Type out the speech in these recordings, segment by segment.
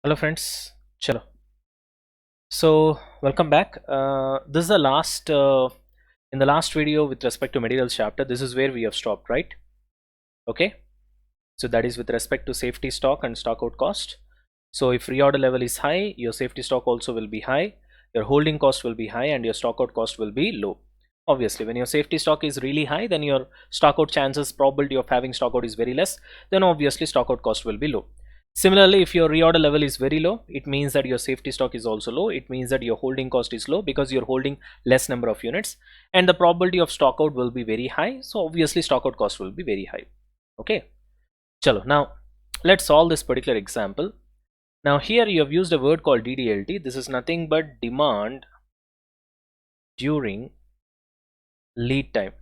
Hello friends, chalo. So welcome back. This is the last in the last video with respect to materials chapter. This is where we have stopped, right? Okay. So that is with respect to safety stock and stock out cost. So if reorder level is high, your safety stock also will be high. Your holding cost will be high, and your stock out cost will be low. Obviously, when your safety stock is really high, then your stock out chances probability of having stock out is very less. Then obviously stock out cost will be low. Similarly, if your reorder level is very low, it means that your safety stock is also low. It means that your holding cost is low because you're holding less number of units, and the probability of stock out will be very high. So obviously stock out cost will be very high. Okay. Chalo. Now let's solve this particular example. Now here you have used a word called DDLT. This is nothing but demand during lead time.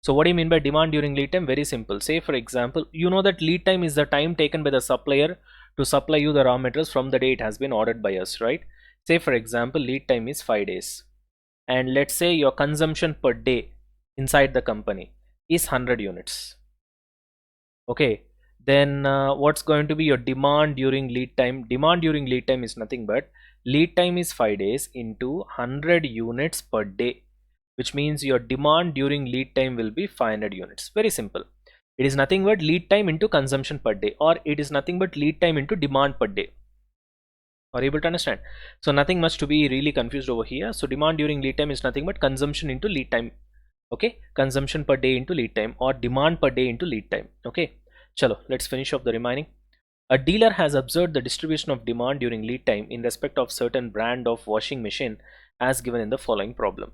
So what do you mean by demand during lead time? Very simple. Say for example, you know that lead time is the time taken by the supplier to supply you the raw materials from the day it has been ordered by us, right? Say for example, lead time is 5 days. And let's say your consumption per day inside the company is 100 units. Okay. Then what's going to be your demand during lead time? Demand during lead time is nothing but lead time is 5 days into 100 units per day, which means your demand during lead time will be 500 units. Very simple. It is nothing but lead time into consumption per day, or it is nothing but lead time into demand per day. Are you able to understand? So nothing much to be really confused over here. So demand during lead time is nothing but consumption into lead time. Okay, consumption per day into lead time, or demand per day into lead time. Okay, chalo, let's finish off the remaining. A dealer has observed the distribution of demand during lead time in respect of certain brand of washing machine as given in the following problem.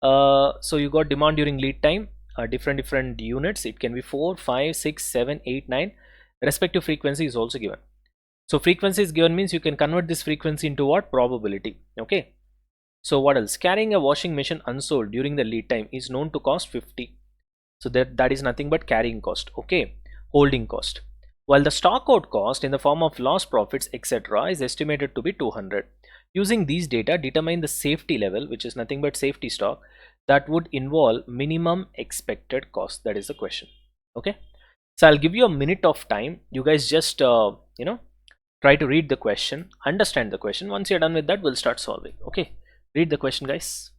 So you got demand during lead time, different units. It can be 4, 5, 6, 7, 8, 9. Respective frequency is also given. So frequency is given means you can convert this frequency into what? Probability. Okay. So what else? Carrying a washing machine unsold during the lead time is known to cost 50. So that is nothing but carrying cost. Okay. Holding cost. While the stock out cost in the form of lost profits etc. is estimated to be 200. Using these data, determine the safety level, which is nothing but safety stock, that would involve minimum expected cost. That is the question. Okay. So I'll give you a minute of time. You guys just try to read the question, understand the question. Once you're done with that, we'll start solving. Okay. Read the question, guys.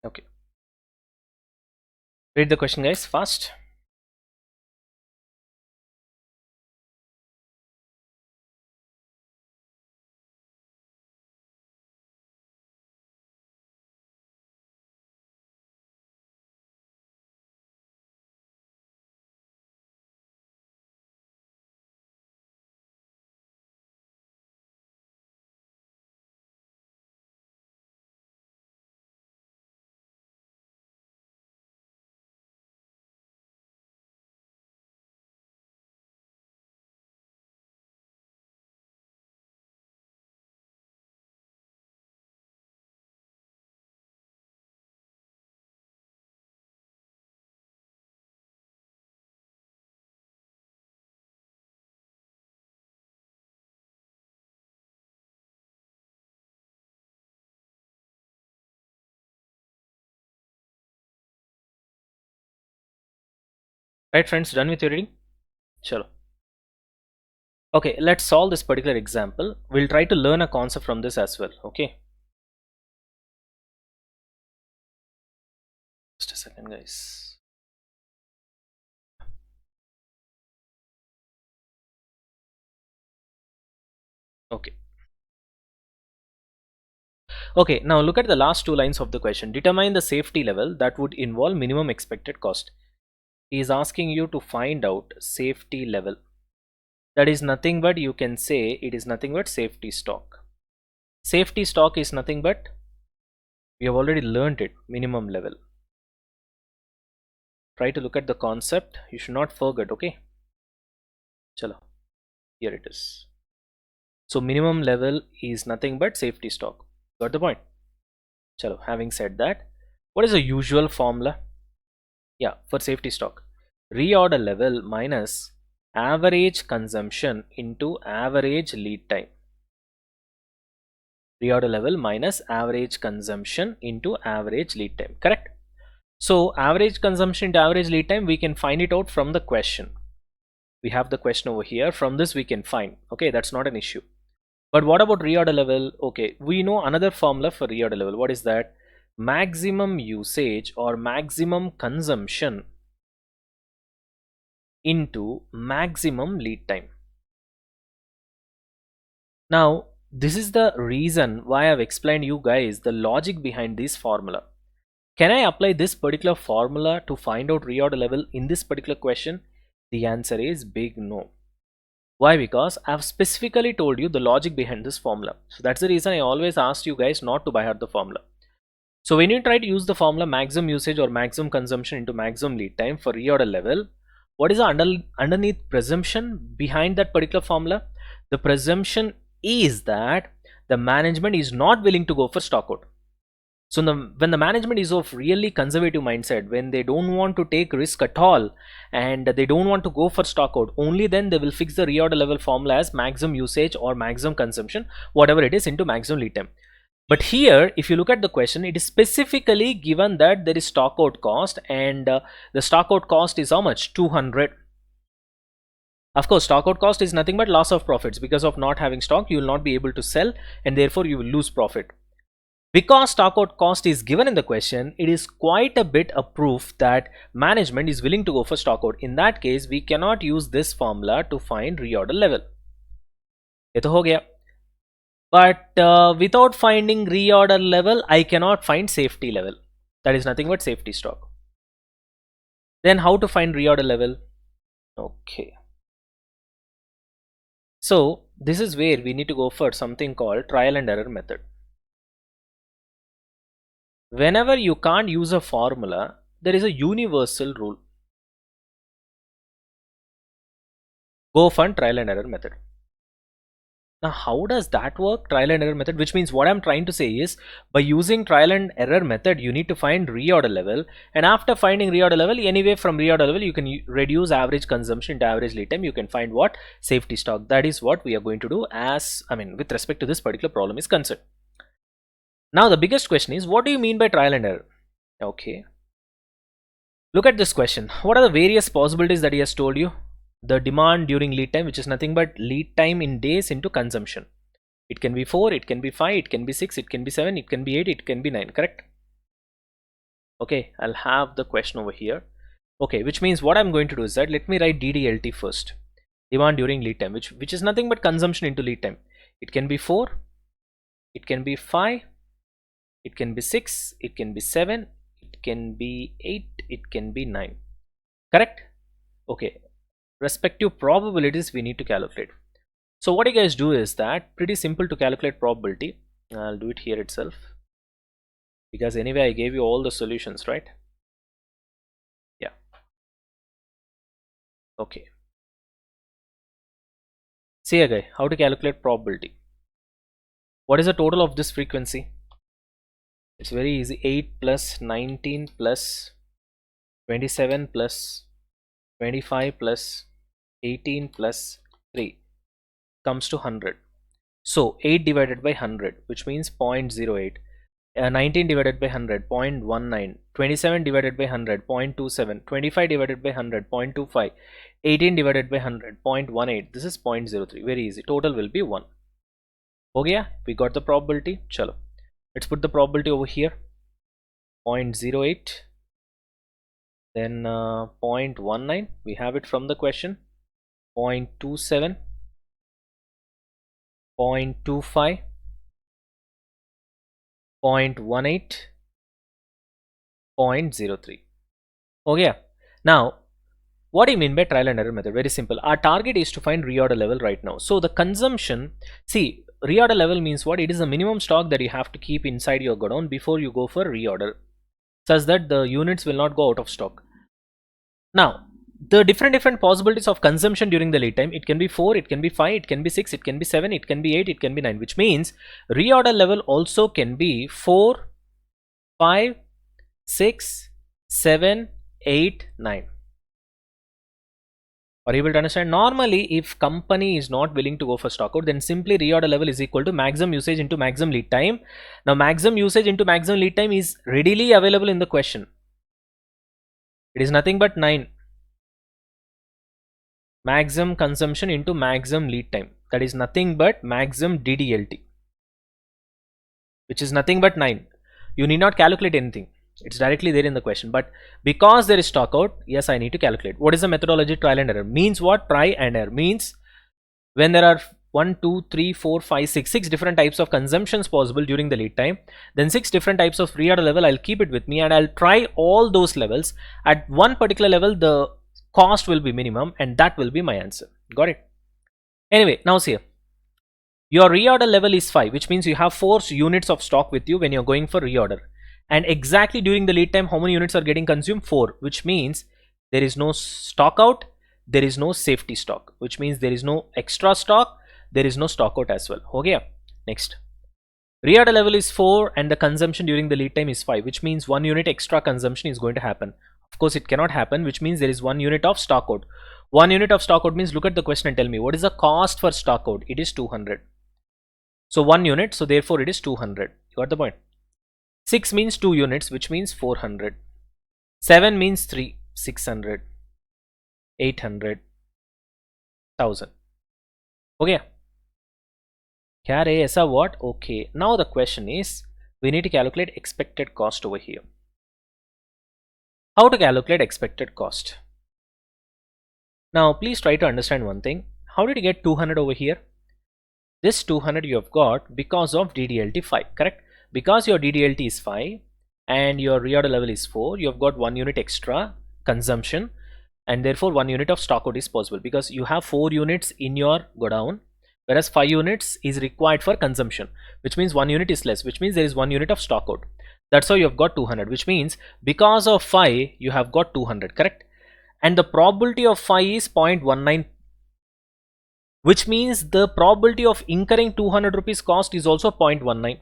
Okay. Read the question, guys, fast. Right, friends, done with your reading? Sure. Okay, let's solve this particular example. We'll try to learn a concept from this as well. Okay. Just a second, guys. Okay. Okay, now look at the last two lines of the question. Determine the safety level that would involve minimum expected cost. He is asking you to find out safety level. that is nothing but, you can say it is nothing but safety stock. Safety stock is nothing but, we have already learned it, minimum level. Try to look at the concept, you should not forget. Okay, chalo, here it is. So minimum level is nothing but safety stock. Got the point? Chalo, having said that, what is the usual formula? Yeah, for safety stock, reorder level minus average consumption into average lead time. Reorder level minus average consumption into average lead time, correct? So average consumption to average lead time, we can find it out from the question. We have the question over here, from this we can find. Okay, that's not an issue. But what about reorder level? Okay, we know another formula for reorder level. What is that? Maximum usage or maximum consumption into maximum lead time. Now this is the reason why I've explained you guys the logic behind this formula. Can I apply this particular formula to find out reorder level in this particular question? The answer is big no. Why? Because I've specifically told you the logic behind this formula. So that's the reason I always asked you guys not to by heart the formula. So when you try to use the formula maximum usage or maximum consumption into maximum lead time for reorder level, what is the underneath presumption behind that particular formula? The presumption is that the management is not willing to go for stock out. So when the management is of really conservative mindset, when they don't want to take risk at all and they don't want to go for stock out, only then they will fix the reorder level formula as maximum usage or maximum consumption, whatever it is, into maximum lead time. But here, if you look at the question, it is specifically given that there is stock out cost, and the stock out cost is how much? 200. Of course, stock out cost is nothing but loss of profits. Because of not having stock, you will not be able to sell, and therefore you will lose profit. Because stock out cost is given in the question, it is quite a bit a proof that management is willing to go for stock out. In that case, we cannot use this formula to find reorder level. ये तो हो गया. But without finding reorder level, I cannot find safety level. That is nothing but safety stock. Then how to find reorder level? Okay. So this is where we need to go for something called trial and error method. Whenever you can't use a formula, there is a universal rule. Go for trial and error method. Now how does that work? Trial and error method, which means what I'm trying to say is, by using trial and error method, you need to find reorder level, and after finding reorder level, anyway from reorder level you can reduce average consumption to average lead time. You can find what? Safety stock. That is what we are going to do, as with respect to this particular problem is concerned. Now the biggest question is, what do you mean by trial and error? Okay, look at this question. What are the various possibilities that he has told you? The demand during lead time, which is nothing but lead time in days into consumption. It can be 4, it can be 5, it can be 6, it can be 7, it can be 8, it can be 9, correct? Okay, I'll have the question over here. Okay, which means what I'm going to do is that, let me write DDLT first. Demand during lead time, which is nothing but consumption into lead time. It can be 4, it can be 5, it can be 6, it can be 7, it can be 8, it can be 9, correct? Okay, respective probabilities we need to calculate. So what you guys do is that, pretty simple to calculate probability. I'll do it here itself, because anyway I gave you all the solutions, right? Yeah. Okay, see again how to calculate probability. What is the total of this frequency? It's very easy. 8 plus 19 plus 27 plus 25 plus 18 plus 3 comes to 100. So 8 divided by 100, which means 0.08. 19 divided by 100, 0.19. 27 divided by 100, 0.27. 25 divided by 100, 0.25. 18 divided by 100, 0.18. This is 0.03. Very easy. Total will be 1. Okay, we got the probability. Chalo, let's put the probability over here. 0.08. Then 0.19. We have it from the question. 0.27. 0.25. 0.18, 0.03. Okay, now What do you mean by trial and error method? Very simple. Our target is to find reorder level right now. So the consumption, see, reorder level means what? It is the minimum stock that you have to keep inside your godown before you go for reorder, such that the units will not go out of stock. Now, the different possibilities of consumption during the lead time, it can be 4, it can be 5, it can be 6, it can be 7, it can be 8, it can be 9, which means reorder level also can be 4, 5, 6, 7, 8, 9. Are you able to understand? Normally, if company is not willing to go for stock out, then simply reorder level is equal to maximum usage into maximum lead time. Now, maximum usage into maximum lead time is readily available in the question. It is nothing but 9. Maximum consumption into maximum lead time. That is nothing but maximum DDLT, which is nothing but 9. You need not calculate anything. It's directly there in the question. But because there is stock out, yes, I need to calculate. What is the methodology? Trial and error. Means what? Try and error. Means when there are 1, 2, 3, 4, 5, 6 different types of consumptions possible during the lead time, then 6 different types of reorder level, I'll keep it with me and I'll try all those levels. At one particular level, the cost will be minimum and that will be my answer. Got it? Anyway, now see here. Your reorder level is 5, which means you have 4 units of stock with you when you're going for reorder. And exactly during the lead time, how many units are getting consumed? 4, which means there is no stock out, there is no safety stock, which means there is no extra stock, there is no stock out as well. Okay, next. Reorder level is 4 and the consumption during the lead time is 5, which means 1 unit extra consumption is going to happen. Of course, it cannot happen, which means there is 1 unit of stock out. 1 unit of stock out means look at the question and tell me what is the cost for stock out? It is 200. So 1 unit, so therefore it is 200. You got the point? 6 means 2 units, which means 400. 7 means 3, 600. 800. 1000. Okay. Kya re aisa what? Okay. Now the question is, we need to calculate expected cost over here. How to calculate expected cost? Now please try to understand one thing. How did you get 200 over here? This 200 you have got because of DDLT 5, correct? Because your DDLT is 5 and your reorder level is 4, you have got 1 unit extra consumption and therefore 1 unit of stock out is possible because you have 4 units in your godown, whereas 5 units is required for consumption, which means 1 unit is less, which means there is 1 unit of stock out. That's how you have got 200, which means because of 5 you have got 200, correct? And the probability of 5 is 0.19, which means the probability of incurring 200 rupees cost is also 0.19,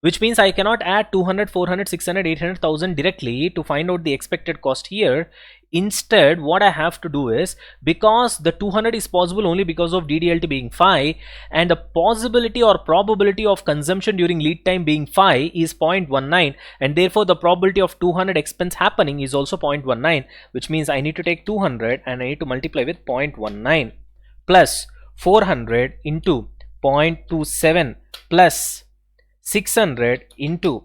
which means I cannot add 200, 400, 600, 800, 1000 directly to find out the expected cost here. Instead, what I have to do is, because the 200 is possible only because of DDLT being 5 and the possibility or probability of consumption during lead time being 5 is 0.19, and therefore the probability of 200 expense happening is also 0.19, which means I need to take 200 and I need to multiply with 0.19 plus 400 into 0.27 plus 600 into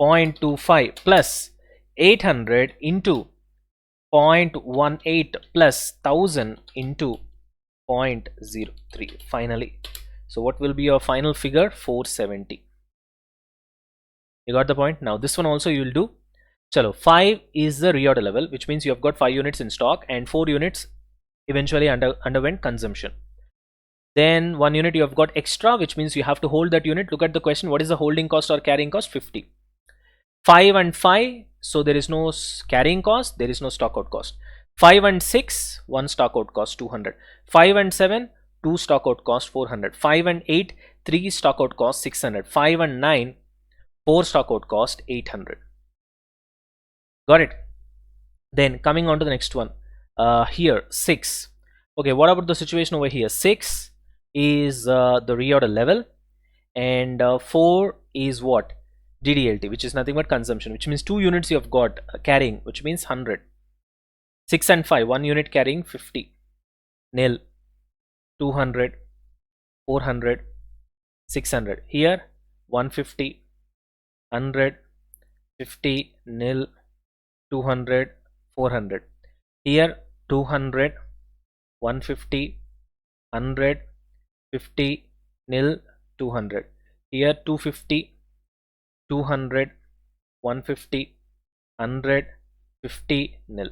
0.25 plus 800 into 0.18 plus 1000 into 0.03 finally. So what will be your final figure? 470. You got the point? Now this one also you will do. Chalo, 5 is the reorder level, which means you have got 5 units in stock and 4 units eventually underwent consumption. Then 1 unit you have got extra, which means you have to hold that unit. Look at the question, what is the holding cost or carrying cost? 50. 5 and 5, so there is no carrying cost, there is no stock out cost. 5 and 6, 1 stock out cost 200. 5 and 7, 2 stock out cost 400. 5 and 8, 3 stock out cost 600. 5 and 9, 4 stock out cost 800. Got it? Then coming on to the next one, here 6. Okay, what about the situation over here? 6 is the reorder level and 4 is what? DDLT, which is nothing but consumption, which means 2 units you have got carrying, which means 100. 6 and 5, 1 unit carrying 50. Nil. 200, 400, 600. Here 150, 100, 50, nil, 200, 400. Here 200, 150, 100, 50, nil, 200. Here 250, 200, 150, 100, 50, nil.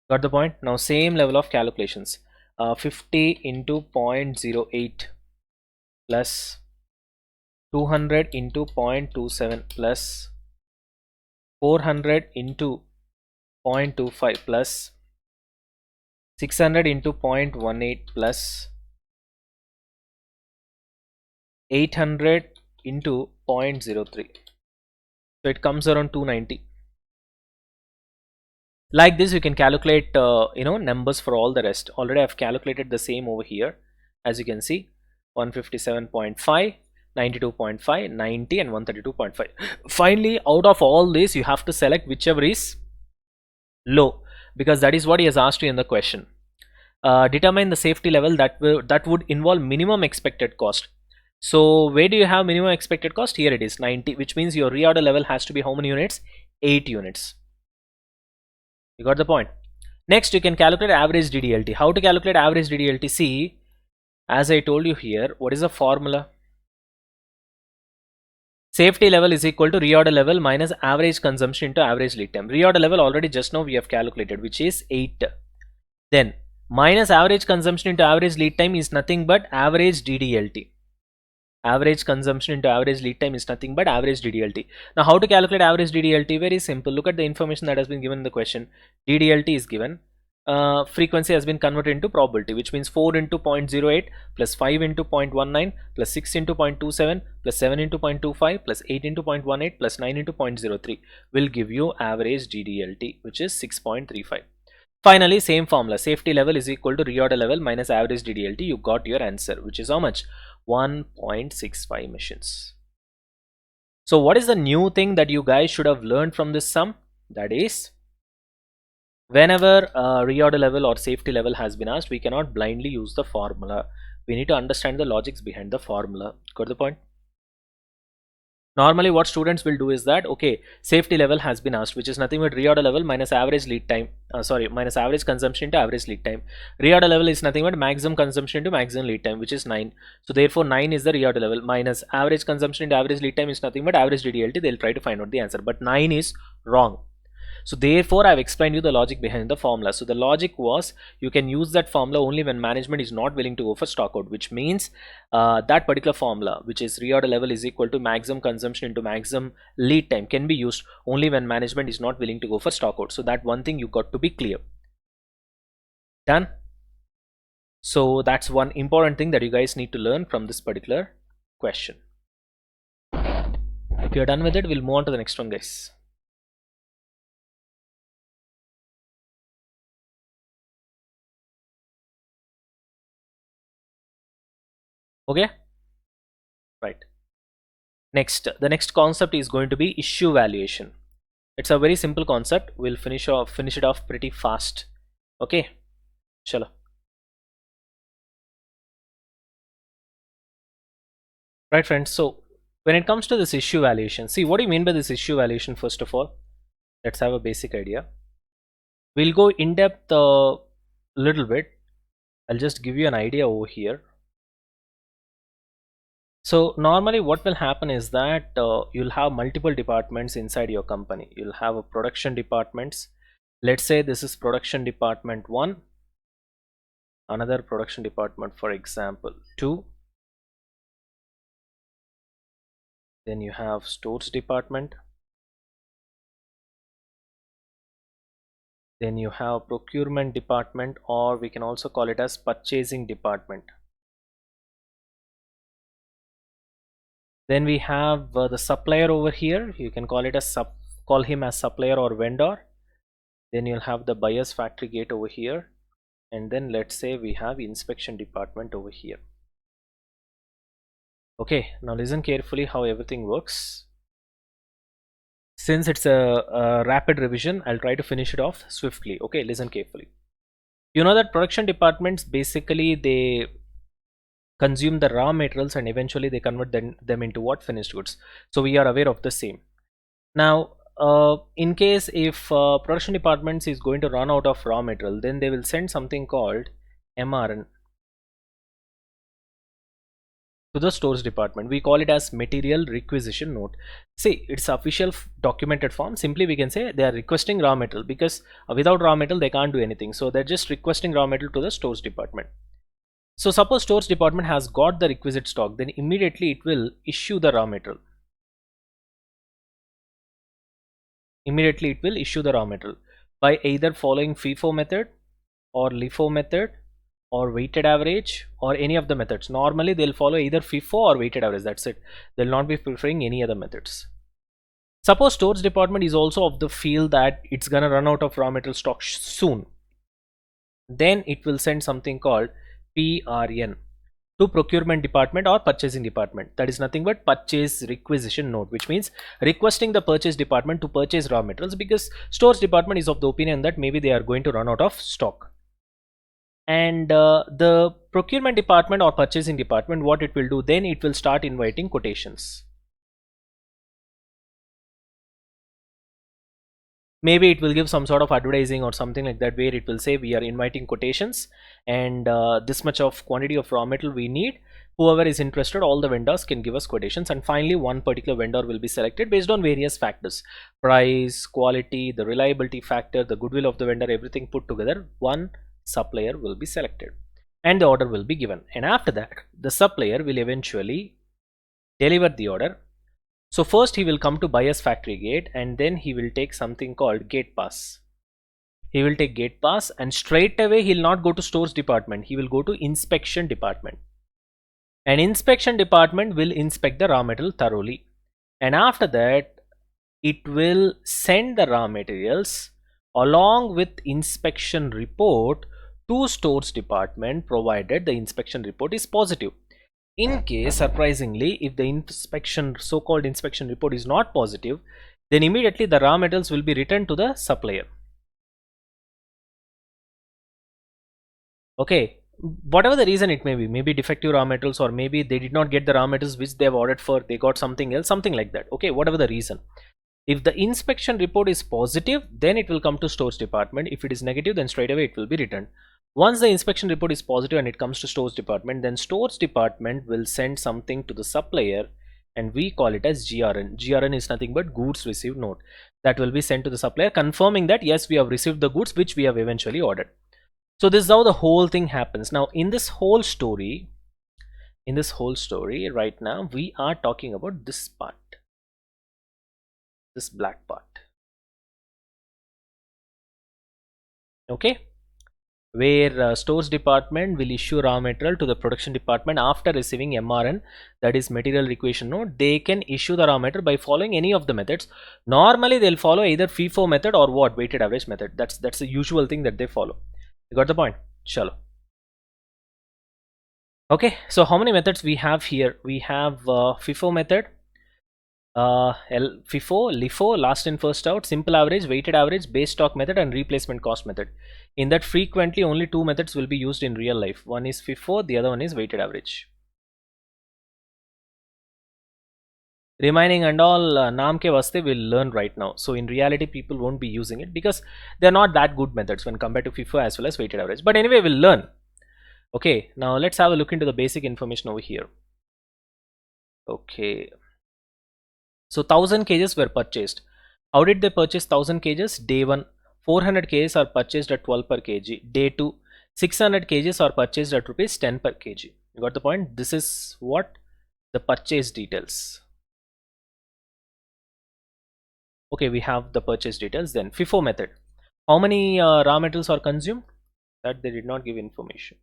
Got the point? Now same level of calculations. 50 into 0.08 plus 200 into 0.27 plus 400 into 0.25 plus 600 into 0.18 plus 800 into 0.03. So it comes around 290. Like this you can calculate numbers for all the rest. Already I've calculated the same over here. As you can see, 157.5, 92.5, 90 and 132.5. Finally, out of all this you have to select whichever is low, because that is what he has asked you in the question. Determine the safety level that would involve minimum expected cost. So where do you have minimum expected cost? Here it is 90, which means your reorder level has to be how many units? 8 units. You got the point? Next, you can calculate average DDLT. How to calculate average DDLT? See, as I told you here, what is the formula? Safety level is equal to reorder level minus average consumption into average lead time. Reorder level already just now we have calculated, which is 8. Then minus average consumption into average lead time is nothing but average DDLT. Average consumption into average lead time is nothing but average DDLT. Now how to calculate average DDLT? Very simple. Look at the information that has been given in the question. DDLT is given. Frequency has been converted into probability, which means 4 into 0.08 plus 5 into 0.19 plus 6 into 0.27 plus 7 into 0.25 plus 8 into 0.18 plus 9 into 0.03 will give you average DDLT, which is 6.35. Finally, same formula. Safety level is equal to reorder level minus average DDLT. You got your answer, which is how much? 1.65 machines. So what is the new thing that you guys should have learned from this sum? That is, whenever reorder level or safety level has been asked, we cannot blindly use the formula. We need to understand the logics behind the formula. Got the point? Normally what students will do is that, okay, safety level has been asked, which is nothing but reorder level minus average lead time, minus average consumption into average lead time. Reorder level is nothing but maximum consumption into maximum lead time, which is 9. So therefore 9 is the reorder level, minus average consumption into average lead time is nothing but average DDLT. They'll try to find out the answer, but 9 is wrong. So therefore I've explained you the logic behind the formula. So the logic was, you can use that formula only when management is not willing to go for stock out, which means that particular formula, which is reorder level is equal to maximum consumption into maximum lead time, can be used only when management is not willing to go for stock out. So that one thing you got to be clear. Done? So that's one important thing that you guys need to learn from this particular question. If you're done with it, we'll move on to the next one, guys. Okay, right. Next, the next concept is going to be issue valuation. It's a very simple concept. We'll finish it off pretty fast. Okay, chalo. Right, friends. So when it comes to this issue valuation, see, what do you mean by this issue valuation? First of all, let's have a basic idea. We'll go in depth a little bit. I'll just give you an idea over here. So normally what will happen is that you'll have multiple departments inside your company. You'll have a production departments. Let's say this is production department 1, another production department, for example 2. Then you have stores department. Then you have procurement department, or we can also call it as purchasing department. Then we have the supplier over here. You can call him as supplier or vendor. Then you'll have the buyer's factory gate over here, and then let's say we have inspection department over here. Okay, now listen carefully how everything works. Since it's a rapid revision, I'll try to finish it off swiftly. Okay, listen carefully. You know that production departments, basically they consume the raw materials and eventually they convert them into what? Finished goods. So we are aware of the same. Now in case if production departments is going to run out of raw material, then they will send something called MRN. to the stores department. We call it as material requisition note. See, it's official documented form. Simply we can say they are requesting raw material, because without raw material they can't do anything. So they're just requesting raw material to the stores department. So suppose stores department has got the requisite stock, then immediately it will issue the raw material. Immediately it will issue the raw material by either following FIFO method or LIFO method or weighted average or any of the methods. Normally they'll follow either FIFO or weighted average. That's it. They'll not be preferring any other methods. Suppose stores department is also of the feel that it's gonna run out of raw material stock soon. Then it will send something called PRN to procurement department or purchasing department. That is nothing but purchase requisition note, which means requesting the purchase department to purchase raw materials, because stores department is of the opinion that maybe they are going to run out of stock. And the procurement department or purchasing department, what it will do, then it will start inviting quotations. Maybe it will give some sort of advertising or something like that, where it will say we are inviting quotations and this much of quantity of raw material we need. Whoever is interested, all the vendors can give us quotations, and finally one particular vendor will be selected based on various factors: price, quality, the reliability factor, the goodwill of the vendor, everything put together. One supplier will be selected and the order will be given, and after that the supplier will eventually deliver the order. So first he will come to buyer's factory gate, and then he will take something called gate pass. He will take gate pass, and straight away he'll not go to stores department, he will go to inspection department, and inspection department will inspect the raw material thoroughly, and after that it will send the raw materials along with inspection report to stores department, provided the inspection report is positive. In case, surprisingly, if the so-called inspection report is not positive, then immediately the raw materials will be returned to the supplier. Okay, whatever the reason it may be, maybe defective raw materials, or maybe they did not get the raw materials which they have ordered for, they got something else, something like that. Okay, whatever the reason. If the inspection report is positive, then it will come to stores department. If it is negative, then straight away it will be returned. Once the inspection report is positive and it comes to stores department, then stores department will send something to the supplier, and we call it as GRN. GRN is nothing but goods received note. That will be sent to the supplier, confirming that yes, we have received the goods which we have eventually ordered. So this is how the whole thing happens. Now in this whole story right now, we are talking about this part, this black part. Okay, where stores department will issue raw material to the production department after receiving MRN, that is material requisition note. They can issue the raw material by following any of the methods. Normally they'll follow either FIFO method or what, weighted average method. That's the usual thing that they follow. You got the point? Chalo. Okay, so how many methods we have here? We have FIFO method, FIFO, LIFO, last in first out, simple average, weighted average, base stock method, and replacement cost method. In that, frequently only two methods will be used in real life. One is FIFO, the other one is weighted average. Remaining and all naam ke vaste will learn right now. So in reality people won't be using it because they're not that good methods when compared to FIFO as well as weighted average. But anyway, we'll learn. Okay, now let's have a look into the basic information over here. Okay. So 1000 kgs were purchased. How did they purchase 1000 kgs? Day 1, 400 kgs are purchased at 12 per kg. Day 2, 600 kgs are purchased at rupees 10 per kg. You got the point? This is what the purchase details. Okay, we have the purchase details. Then FIFO method. How many raw materials are consumed? That they did not give information.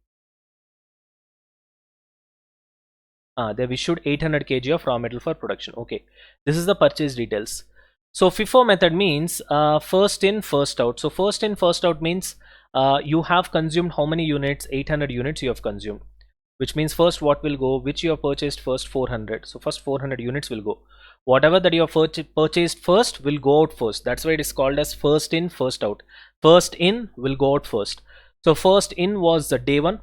They've issued 800 kg of raw material for production. Okay, this is the purchase details. So FIFO method means first in first out. So first in first out means you have consumed how many units? 800 units you have consumed, which means first what will go, which you have purchased first, 400. So first 400 units will go. Whatever that you have purchased first will go out first. That's why it is called as first in first out. First in will go out first. So first in was the day 1,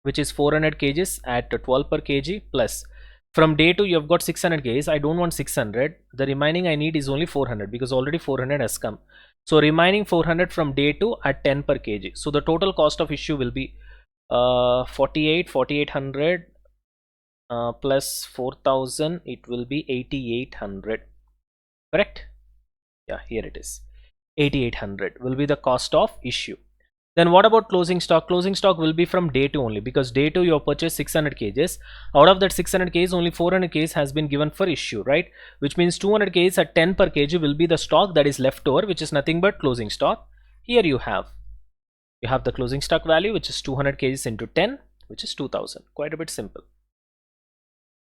which is 400 kgs at 12 per kg, plus from day 2 you have got 600 kgs. I don't want 600. The remaining I need is only 400 because already 400 has come. So remaining 400 from day 2 at 10 per kg. So the total cost of issue will be 4800 plus 4000, it will be 8800, correct? Yeah, here it is. 8800 will be the cost of issue. Then what about closing stock? Closing stock will be from day 2 only, because day 2 you have purchased 600 kgs. Out of that 600 kgs, only 400 kgs has been given for issue, right? Which means 200 kgs at 10 per kg will be the stock that is left over, which is nothing but closing stock. Here you have the closing stock value, which is 200 kgs into 10, which is 2000. Quite a bit simple.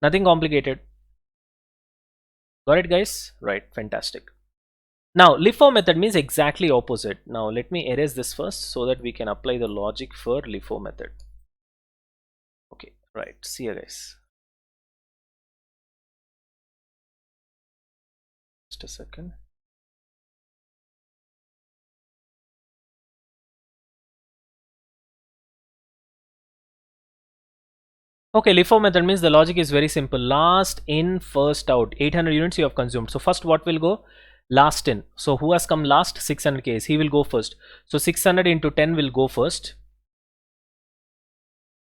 Nothing complicated. Got it, guys? Right, fantastic. Now, LIFO method means exactly opposite. Now, let me erase this first so that we can apply the logic for LIFO method. Okay, right. See you guys. Just a second. Okay, LIFO method means the logic is very simple. Last in, first out. 800 units you have consumed. So first what will go? Last in. So who has come last? 600 kgs. He will go first. So 600 into 10 will go first.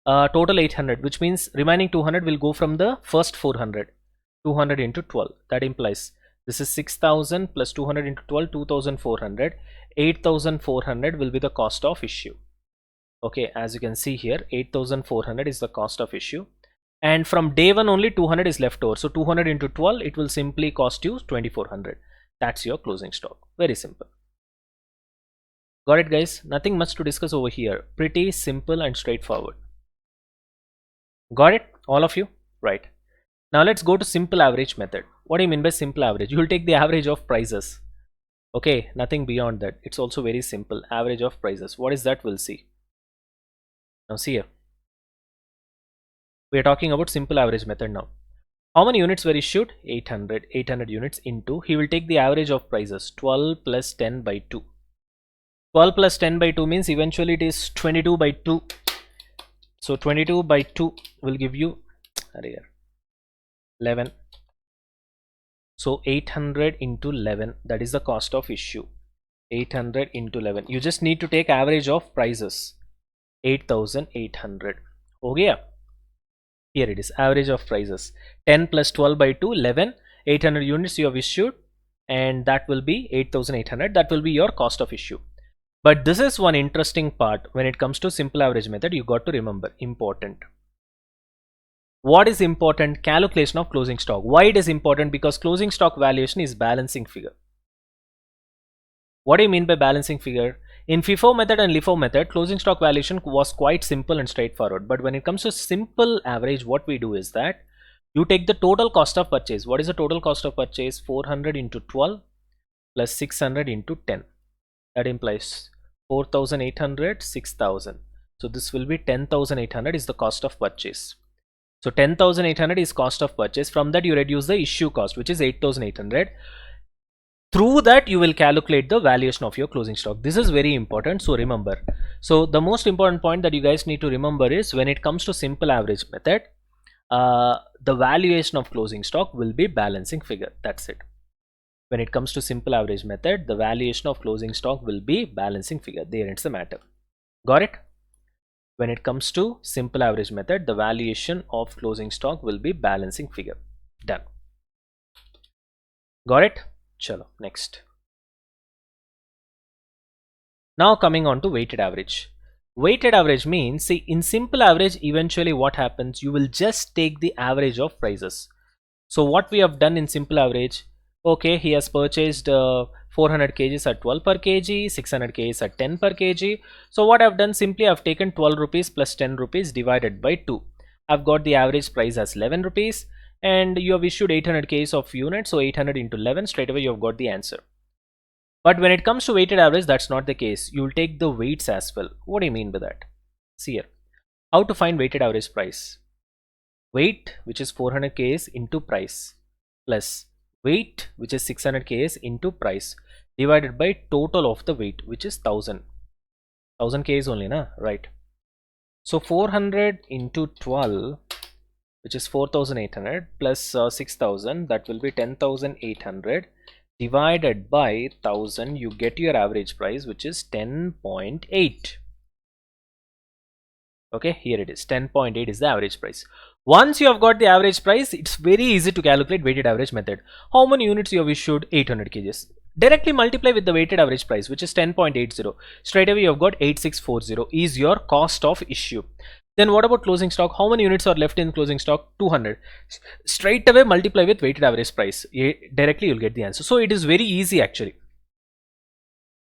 Total 800, which means remaining 200 will go from the first 400. 200 into 12. That implies this is 6000 plus 200 into 12, 2400. 8400 will be the cost of issue. Okay, as you can see here, 8400 is the cost of issue, and from day 1 only 200 is left over. So 200 into 12, it will simply cost you 2400. That's your closing stock. Very simple. Got it, guys? Nothing much to discuss over here. Pretty simple and straightforward. Got it, all of you? Right. Now let's go to simple average method. What do you mean by simple average? You will take the average of prices. Okay, nothing beyond that. It's also very simple. Average of prices. What is that? We'll see. Now see here, we are talking about simple average method now. How many units were issued? 800. 800 units into, he will take the average of prices, 12 plus 10 by 2. 12 plus 10 by 2 means eventually it is 22 by 2. So 22 by 2 will give you 11. So 800 into 11, that is the cost of issue. 800 into 11. You just need to take average of prices. 8800. Okay, here it is, average of prices. 10 plus 12 by 2, 11. 800 units you have issued, and that will be 8800. That will be your cost of issue. But this is one interesting part when it comes to simple average method. You got to remember, important. What is important? Calculation of closing stock. Why it is important? Because closing stock valuation is balancing figure. What do you mean by balancing figure? In FIFO method and LIFO method, closing stock valuation was quite simple and straightforward. But when it comes to simple average, what we do is that you take the total cost of purchase. What is the total cost of purchase? 400 into 12 plus 600 into 10. That implies 4800, 6000. So this will be 10,800 is the cost of purchase. So 10,800 is cost of purchase. From that you reduce the issue cost, which is 8,800. Through that you will calculate the valuation of your closing stock. This is very important, so remember. So the most important point that you guys need to remember is when it comes to simple average method, the valuation of closing stock will be balancing figure. That's it. When it comes to simple average method, the valuation of closing stock will be balancing figure. There ends the matter. Got it? When it comes to simple average method, the valuation of closing stock will be balancing figure. Done. Got it? Chalo, next. Now coming on to weighted average. Weighted average means, see, in simple average, eventually what happens, you will just take the average of prices. So what we have done in simple average, okay, he has purchased 400 kgs at 12 per kg, 600 kgs at 10 per kg. So what I've done, simply I've taken 12 rupees plus 10 rupees divided by 2. I've got the average price as 11 rupees. And you have issued 800 kgs of units, so 800 into 11, straight away you have got the answer. But when it comes to weighted average, that's not the case. You will take the weights as well. What do you mean by that? See here, how to find weighted average price. Weight, which is 400 kgs into price, plus weight, which is 600 kgs into price, divided by total of the weight, which is 1000. 1000 kgs only, na? Right. So 400 into 12, which is 4800 plus 6000, that will be 10,800 divided by 1000. You get your average price, which is 10.8. Okay, here it is. 10.8 is the average price. Once you have got the average price, it's very easy to calculate weighted average method. How many units you have issued? 800 kgs. Directly multiply with the weighted average price, which is 10.80. Straight away you have got 8640 is your cost of issue. Then what about closing stock? How many units are left in closing stock? 200. Straight away multiply with weighted average price. Directly you'll get the answer. So it is very easy actually.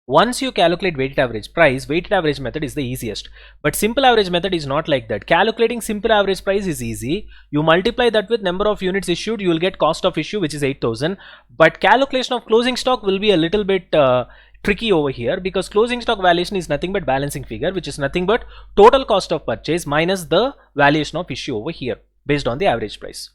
Once you calculate weighted average price, weighted average method is the easiest. But simple average method is not like that. Calculating simple average price is easy. You multiply that with number of units issued, you will get cost of issue, which is 8,000. But calculation of closing stock will be a little bit tricky over here, because closing stock valuation is nothing but balancing figure, which is nothing but total cost of purchase minus the valuation of issue over here based on the average price.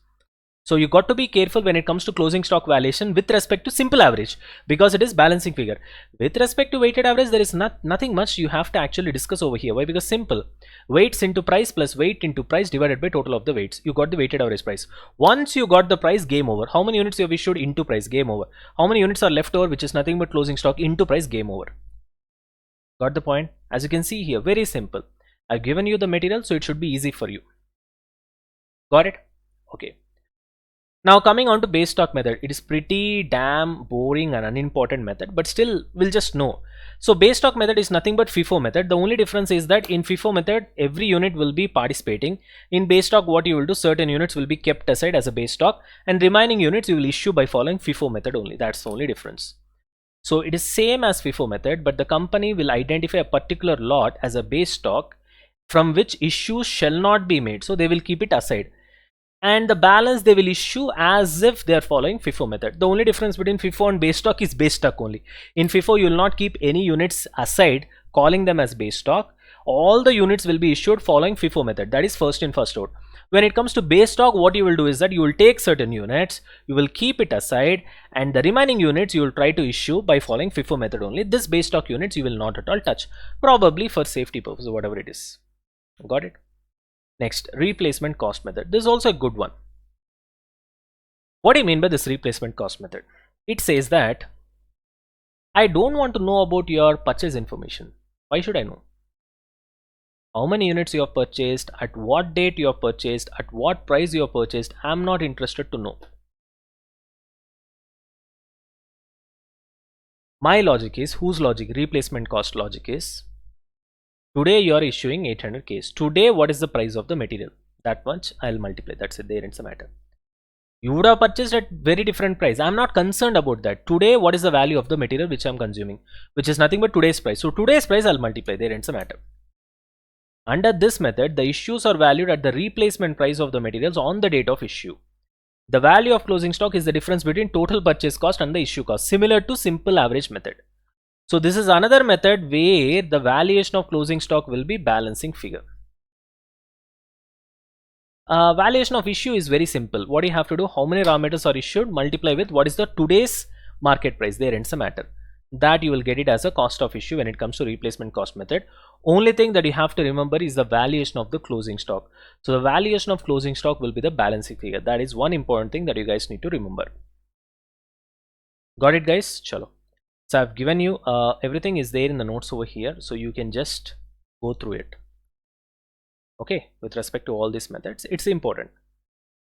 So you got to be careful when it comes to closing stock valuation with respect to simple average, because it is balancing figure. With respect to weighted average, there is nothing much you have to actually discuss over here. Why? Because simple. Weights into price plus weight into price divided by total of the weights. You got the weighted average price. Once you got the price, game over. How many units you have issued? Into price, game over. How many units are left over, which is nothing but closing stock, into price, game over. Got the point? As you can see here, very simple. I've given you the material, so it should be easy for you. Got it? Okay. Now coming on to base stock method, it is pretty damn boring and unimportant method, but still we'll just know. So base stock method is nothing but FIFO method. The only difference is that in FIFO method, every unit will be participating. In base stock, what you will do, certain units will be kept aside as a base stock, and remaining units you will issue by following FIFO method only. That's the only difference. So it is same as FIFO method, but the company will identify a particular lot as a base stock from which issues shall not be made. So they will keep it aside, and the balance they will issue as if they are following FIFO method. The only difference between FIFO and base stock is base stock only. In FIFO, you will not keep any units aside, calling them as base stock. All the units will be issued following FIFO method. That is first in, first out. When it comes to base stock, what you will do is that you will take certain units, you will keep it aside, and the remaining units you will try to issue by following FIFO method only. This base stock units you will not at all touch, probably for safety purpose or whatever it is. Got it? Next, replacement cost method. This is also a good one. What do you mean by this replacement cost method? It says that I don't want to know about your purchase information. Why should I know? How many units you have purchased, at what date you have purchased, at what price you have purchased, I'm not interested to know. My logic is, whose logic? Replacement cost logic is, today you are issuing 800 Ks. Today, what is the price of the material? That much I'll multiply. That's it. There ends the matter. You would have purchased at very different price. I'm not concerned about that. Today, what is the value of the material which I'm consuming? Which is nothing but today's price. So today's price I'll multiply. There ends the matter. Under this method, the issues are valued at the replacement price of the materials on the date of issue. The value of closing stock is the difference between total purchase cost and the issue cost, similar to simple average method. So this is another method where the valuation of closing stock will be balancing figure. Valuation of issue is very simple. What you have to do, how many raw materials are issued, multiply with what is the today's market price. There ends the matter. That you will get it as a cost of issue when it comes to replacement cost method. Only thing that you have to remember is the valuation of the closing stock. So the valuation of closing stock will be the balancing figure. That is one important thing that you guys need to remember. Got it, guys? Chalo. So I've given you everything is there in the notes over here, so you can just go through it. Okay, with respect to all these methods, it's important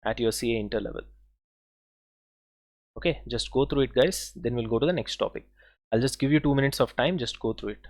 at your CA inter level. Okay, just go through it, guys. Then we'll go to the next topic. I'll just give you 2 minutes of time. Just go through it.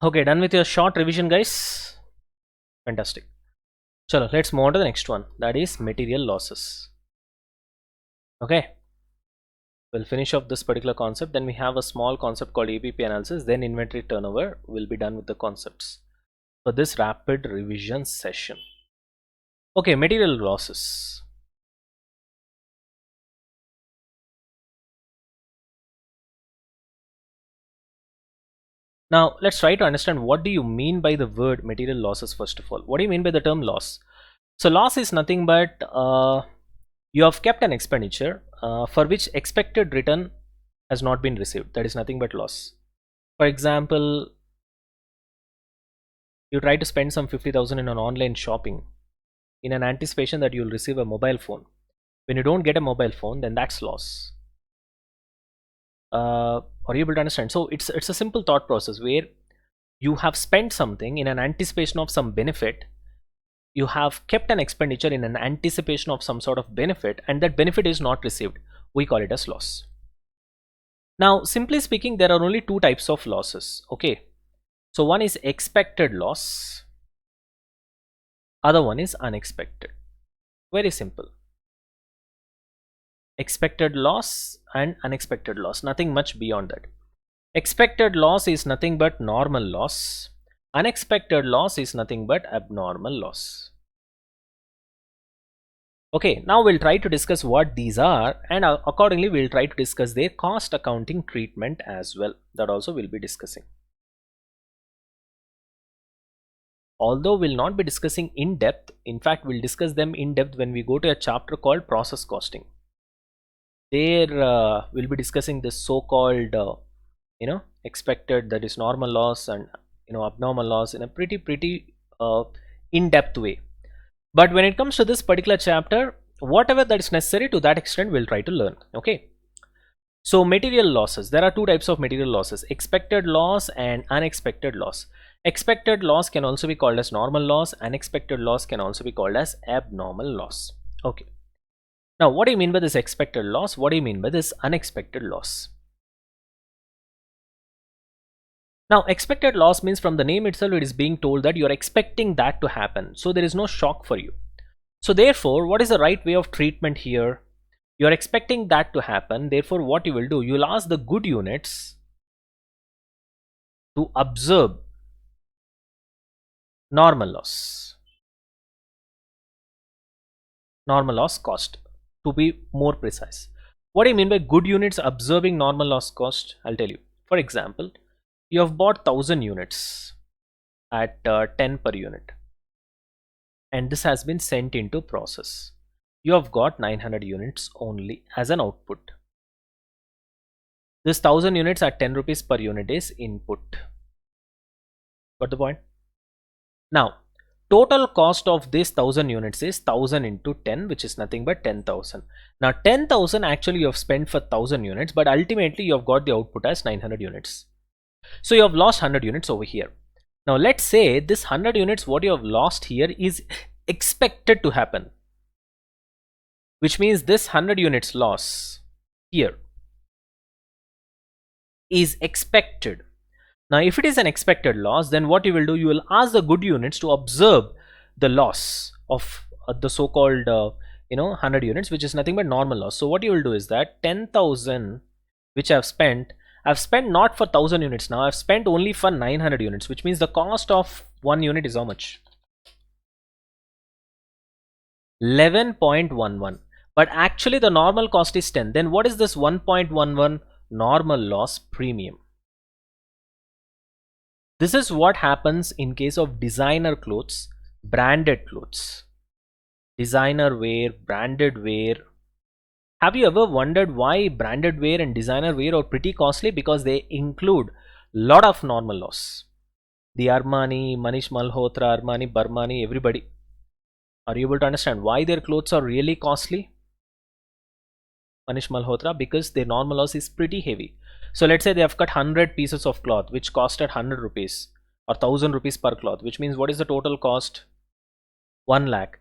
Okay, done with your short revision, guys. Fantastic. Chalo, let's move on to the next one. That is material losses. Okay. We'll finish off this particular concept. Then we have a small concept called APP analysis. Then inventory turnover. We'll be done with the concepts for this rapid revision session. Okay, material losses. Now let's try to understand what do you mean by the word material losses. First of all, what do you mean by the term loss? So loss is nothing but you have kept an expenditure for which expected return has not been received. That is nothing but loss. For example, you try to spend some 50,000 in an online shopping in an anticipation that you'll receive a mobile phone. When you don't get a mobile phone, then that's loss. Are you able to understand? So it's a simple thought process where you have spent something in an anticipation of some benefit. You have kept an expenditure in an anticipation of some sort of benefit, and that benefit is not received. We call it as loss. Now, simply speaking, there are only two types of losses. Okay, so one is expected loss, other one is unexpected. Very simple. Expected loss and unexpected loss, nothing much beyond that. Expected loss is nothing but normal loss. Unexpected loss is nothing but abnormal loss. Okay, now we'll try to discuss what these are, and accordingly we'll try to discuss their cost accounting treatment as well. That also we'll be discussing. Although we'll not be discussing in depth, in fact we'll discuss them in depth when we go to a chapter called process costing. There we'll be discussing this so-called expected, that is normal loss, and abnormal loss in a pretty in-depth way. But when it comes to this particular chapter, whatever that is necessary, to that extent we'll try to learn. Okay, so material losses, there are two types of material losses: expected loss and unexpected loss. Expected loss can also be called as normal loss. Unexpected loss can also be called as abnormal loss. Okay, now what do you mean by this expected loss? What do you mean by this unexpected loss? Now, expected loss means, from the name itself, it is being told that you are expecting that to happen. So there is no shock for you. So therefore, what is the right way of treatment here? You are expecting that to happen. Therefore, what you will do, you will ask the good units to observe normal loss. Normal loss cost, to be more precise. What do you mean by good units observing normal loss cost? I'll tell you. For example, you have bought 1000 units at 10 per unit, and this has been sent into process. You have got 900 units only as an output. This 1000 units at 10 rupees per unit is input. Got the point? Now, total cost of this 1000 units is 1000 into 10, which is nothing but 10,000. Now 10,000 actually you have spent for 1000 units, but ultimately you have got the output as 900 units. So you have lost 100 units over here. Now let's say this 100 units, what you have lost here, is expected to happen, which means this 100 units loss here is expected. Now if it is an expected loss, then what you will do, you will ask the good units to observe the loss of the so-called 100 units, which is nothing but normal loss. So what you will do is that 10,000 which I've spent not for 1000 units. Now I've spent only for 900 units, which means the cost of one unit is how much? 11.11. But actually the normal cost is 10. Then what is this 1.11 normal loss premium? This is what happens in case of designer clothes, branded clothes, designer wear, branded wear. Have you ever wondered why branded wear and designer wear are pretty costly? Because they include lot of normal loss. The Armani, Manish Malhotra, Armani, Barmani, everybody. Are you able to understand why their clothes are really costly? Manish Malhotra, because their normal loss is pretty heavy. So let's say they have cut 100 pieces of cloth which costed 100 rupees or 1000 rupees per cloth, which means what is the total cost? 1 lakh.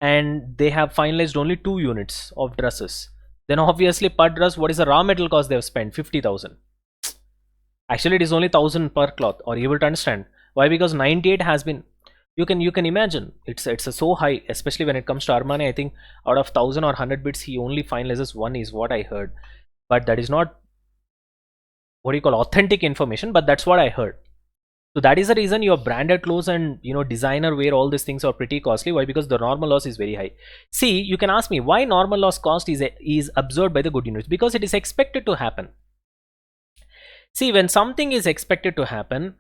And they have finalized only 2 units of dresses. Then obviously per dress, what is the raw metal cost they have spent? 50,000. Actually, it is only 1000 per cloth. Are you able to understand why? Because 98 has been, you can imagine, it's a so high, especially when it comes to Armani. I think out of 1000 or 100 bits, he only finalizes one, is what I heard. But that is not, what do you call, authentic information, but that's what I heard. So that is the reason your branded clothes and designer wear, all these things are pretty costly. Why? Because the normal loss is very high. See, you can ask me why normal loss cost is absorbed by the good units, because it is expected to happen. See, when something is expected to happen,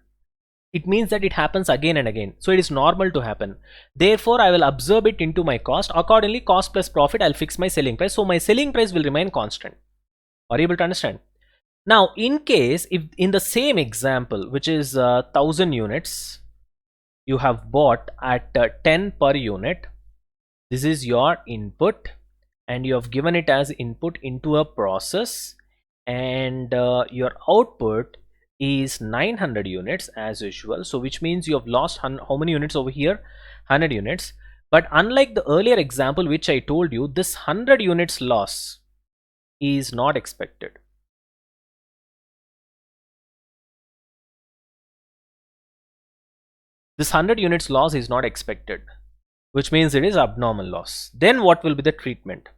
it means that it happens again and again. So it is normal to happen. Therefore, I will absorb it into my cost. Accordingly, cost plus profit, I'll fix my selling price. So my selling price will remain constant. Are you able to understand? Now, in case, if in the same example, which is 1000 units, you have bought at 10 per unit, this is your input, and you have given it as input into a process, and your output is 900 units as usual. So which means you have lost how many units over here? 100 units. But unlike the earlier example which I told you, this 100 units loss is not expected. This 100 units loss is not expected, which means it is abnormal loss. Then what will be the treatment?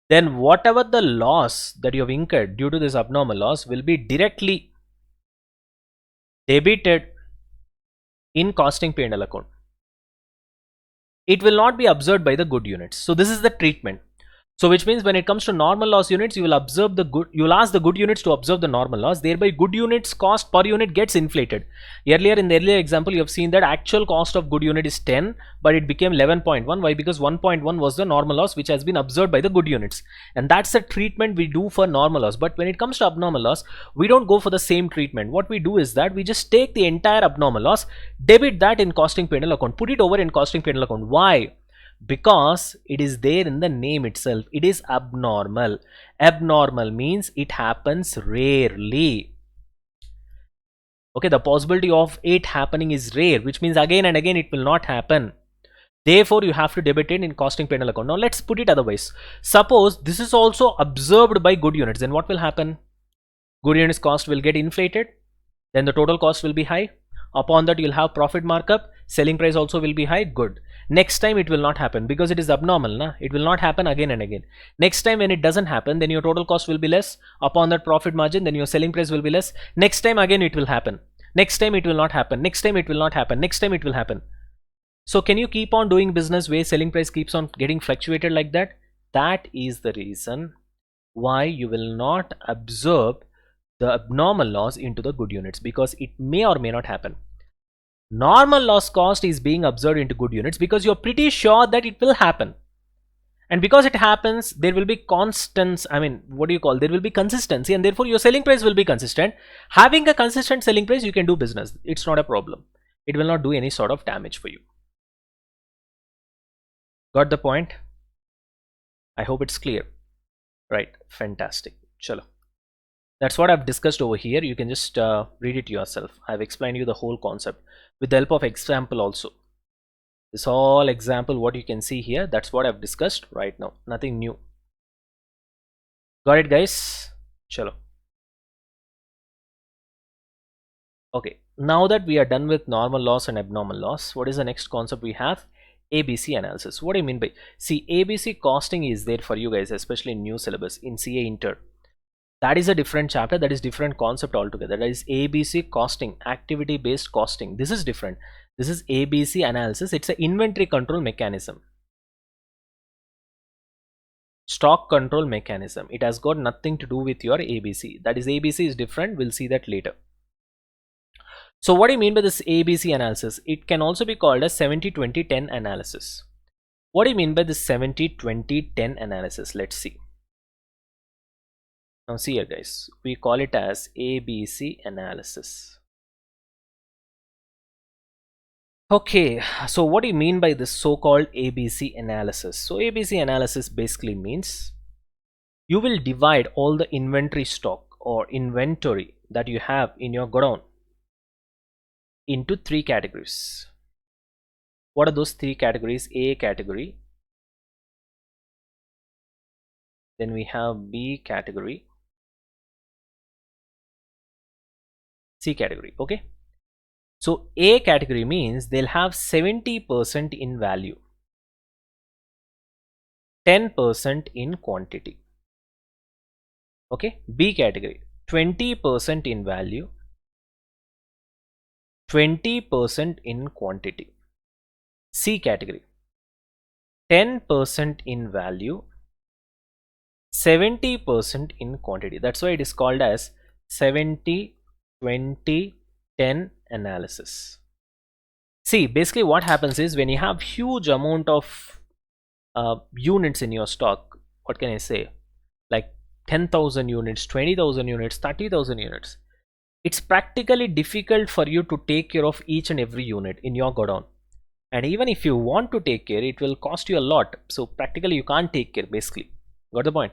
Then whatever the loss that you have incurred due to this abnormal loss will be directly debited in costing P&L account. It will not be observed by the good units. So this is the treatment. So which means when it comes to normal loss units, you will observe the good, you will ask the good units to observe the normal loss, thereby good units cost per unit gets inflated. Earlier, in the earlier example, you have seen that actual cost of good unit is 10, but it became 11.1. Why? Because 1.1 was the normal loss which has been observed by the good units, and that's the treatment we do for normal loss. But when it comes to abnormal loss, we don't go for the same treatment. What we do is that we just take the entire abnormal loss, debit that in costing P&L account, put it over in costing P&L account. Why? Because it is there in the name itself. It is abnormal. Abnormal means it happens rarely. Okay, the possibility of it happening is rare, which means again and again it will not happen. Therefore, you have to debit it in costing P&L account. Now let's put it otherwise. Suppose this is also observed by good units. Then what will happen? Good units cost will get inflated. Then the total cost will be high. Upon that, you'll have profit markup. Selling price also will be high. Good. Next time it will not happen because it is abnormal. Na? It will not happen again and again. Next time when it doesn't happen, then your total cost will be less. Upon that profit margin, then your selling price will be less. Next time again it will happen. Next time it will not happen. Next time it will not happen. Next time it will happen. So can you keep on doing business where selling price keeps on getting fluctuated like that? That is the reason why you will not absorb the abnormal loss into the good units, because it may or may not happen. Normal loss cost is being observed into good units because you're pretty sure that it will happen. And because it happens, there will be constants. I mean, what do you call? There will be consistency, and therefore your selling price will be consistent. Having a consistent selling price, you can do business. It's not a problem. It will not do any sort of damage for you. Got the point? I hope it's clear. Right. Fantastic. Chalo. That's what I've discussed over here. You can just read it yourself. I've explained you the whole concept with the help of example also. This all example, what you can see here, that's what I've discussed right now. Nothing new. Got it, guys? Chalo. Okay. Now that we are done with normal loss and abnormal loss, what is the next concept we have? ABC analysis. What do you mean by? See, ABC costing is there for you guys, especially in new syllabus in CA Inter. That is a different chapter. That is different concept altogether. That is ABC costing, activity based costing. This is different. This is ABC analysis. It's an inventory control mechanism, stock control mechanism. It has got nothing to do with your ABC. That is, ABC is different. We'll see that later. So what do you mean by this ABC analysis? It can also be called as 70-20-10 analysis. What do you mean by this 70-20-10 analysis? Let's see. Now see here, guys, we call it as ABC analysis. Okay, so what do you mean by this so-called ABC analysis? So ABC analysis basically means you will divide all the inventory stock or inventory that you have in your godown into three categories. What are those three categories? A category, then we have B category, C category. Okay. So A category means they'll have 70% in value, 10% in quantity. Okay. B category 20% in value, 20% in quantity. C category 10% in value, 70% in quantity. That's why it is called as 70 20 10 analysis. See, basically what happens is when you have huge amount of units in your stock, what can I say, like 10,000 units, 20,000 units, 30,000 units, it's practically difficult for you to take care of each and every unit in your godown. And even if you want to take care, it will cost you a lot. So practically you can't take care, basically. Got the point?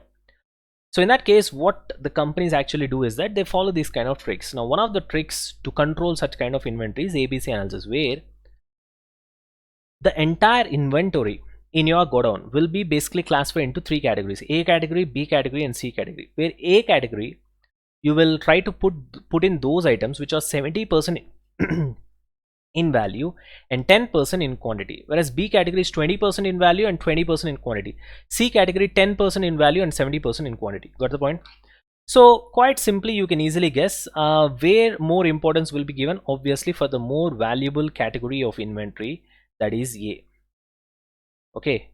So in that case, what the companies actually do is that they follow these kind of tricks. Now, one of the tricks to control such kind of inventory is ABC analysis, where the entire inventory in your godown will be basically classified into three categories: A category, B category, and C category. Where A category, you will try to put in those items which are 70% in value and 10% in quantity, whereas B category is 20% in value and 20% in quantity. C category 10% in value and 70% in quantity. Got the point? So quite simply, you can easily guess where more importance will be given. Obviously, for the more valuable category of inventory, that is A. Okay,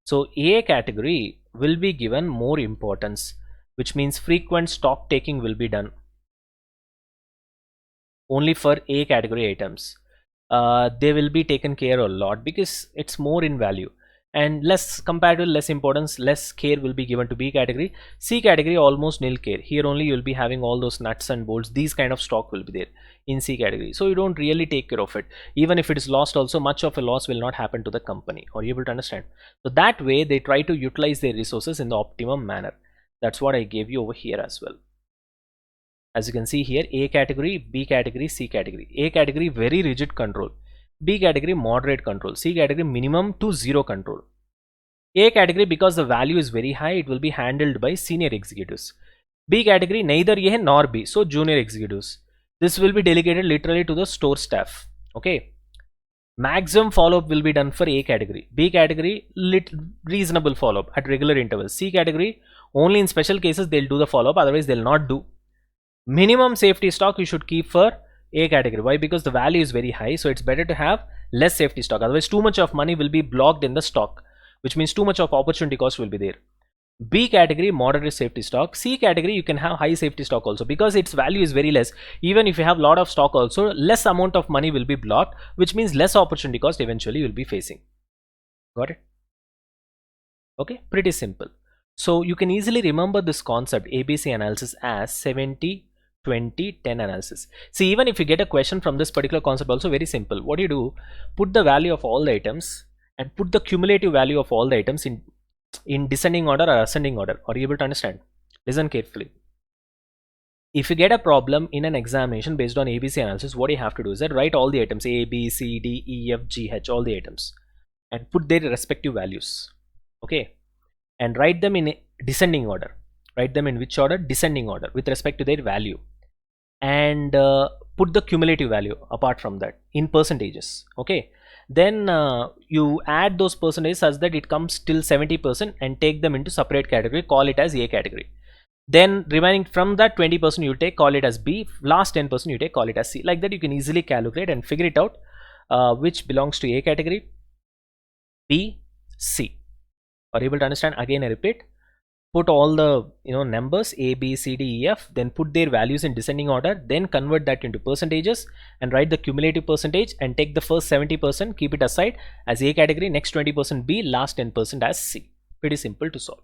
so A category will be given more importance, which means frequent stock taking will be done only for A category items. They will be taken care a lot because it's more in value, and less compared to less importance, less care will be given to B category. C category almost nil care. Here only you'll be having all those nuts and bolts. These kind of stock will be there in C category, so you don't really take care of it. Even if it is lost also, much of a loss will not happen to the company. Are you able to understand? So that way they try to utilize their resources in the optimum manner. That's what I gave you over here as well. As you can see here, A category, B category, C category. A category very rigid control, B category moderate control, C category minimum to zero control. A category, because the value is very high, it will be handled by senior executives. B category neither A nor B, so junior executives. This will be delegated literally to the store staff. Okay. Maximum follow-up will be done for A category. B category, reasonable follow-up at regular intervals. C category, only in special cases they'll do the follow-up, otherwise they'll not do. Minimum safety stock you should keep for A category. Why? Because the value is very high, so it's better to have less safety stock. Otherwise, too much of money will be blocked in the stock, which means too much of opportunity cost will be there. B category, moderate safety stock. C category, you can have high safety stock also, because its value is very less. Even if you have a lot of stock also, less amount of money will be blocked, which means less opportunity cost eventually you will be facing. Got it? Okay, pretty simple. So you can easily remember this concept ABC analysis as 70 20 10 analysis. See, even if you get a question from this particular concept also, very simple. What do you do? Put the value of all the items and put the cumulative value of all the items in descending order or ascending order. Are you able to understand? Listen carefully. If you get a problem in an examination based on ABC analysis, what you have to do is that write all the items A, B, C, D, E, F, G, H, all the items, and put their respective values. Okay, and write them in descending order. Write them in which order? Descending order with respect to their value, and put the cumulative value apart from that in percentages. Okay, then you add those percentages such that it comes till 70% and take them into separate category, call it as A category. Then remaining from that 20% you take, call it as B. Last 10% you take, call it as C. Like that you can easily calculate and figure it out which belongs to A category, B, C. Are you able to understand? Again I repeat, put all the numbers A, B, C, D, E, F, then put their values in descending order, then convert that into percentages and write the cumulative percentage and take the first 70%, keep it aside as A category, next 20% B, last 10% as C. Pretty simple to solve.